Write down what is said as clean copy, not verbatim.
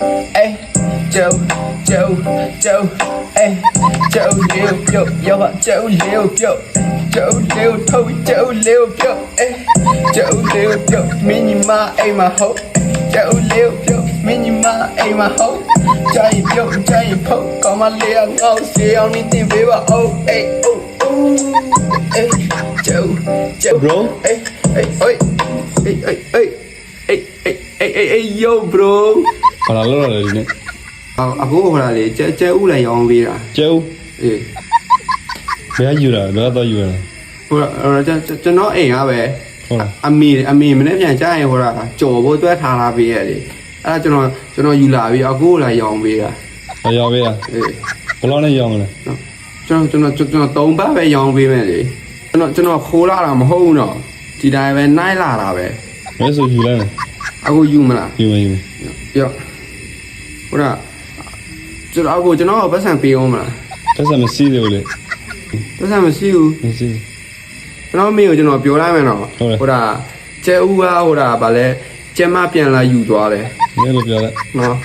Ê châu châu châu ê châu liêu kiệu yo bạn châu liêu kiệu châu liêu thôi châu liêu kiệu ê châu liêu kiệu minima ê mà hậu châu liêu kiệu minima ê mà hậu chạy kiệu có mà liêu ngâu xiêu ní tìm về bà ô ê ô ê châu châu Bro. ê ê ê ê ê ê ê ê ê ê yo bro ဘာလာလောက်လဲဒီနေ့ အခုဟိုလာလေကျဲဥလည်းရောင်းပေးတာ ကျဲဦး အေး ဘယ်ကယူလာဘယ်ကတော့ယူလာ ဟိုကျွန်တော်အိမ်ကပဲ ဟုတ်လား အမေမနေ့ပြန်ကြားရင်ဟိုလာကြော်ဖို့တွဲထားလာပေးရဲ့လေအဲ့ဒါကျွန်တော်ယူလာပြီးအခုလည်းရောင်းပေးတာ ဘာရောက်ပေးလား အေး ဘယ်လောက်နဲ့ရောက်မလဲ ကျွန်တော်3ပတ်ပဲရောင်းပေးမယ်လေကျွန်တော်ခိုးလာတာမဟုတ်ဘူးတော့ဒီတိုင်းပဲနိုင်လာတာပဲ ဘယ်ဆိုယူလိုက်လဲ အခုယူမလား ယူမယ်ယူမယ် ပြောဟိုလာကျွန်တော်ပတ်စံပေးအောင်မလား တက်စမရှိသေးဘူးလေ ပတ်စံမရှိဘူး မရှိဘူး ကျွန်တော်မေကိုကျွန်တော်ပြောလိုက်မယ်နော် ဟုတ်တယ် ဟိုဒါကျဲဦးကဟိုဒါဗာလဲကျဲမပြန်လာယူသွားတယ် မင်းလိုပြောလိုက် နော်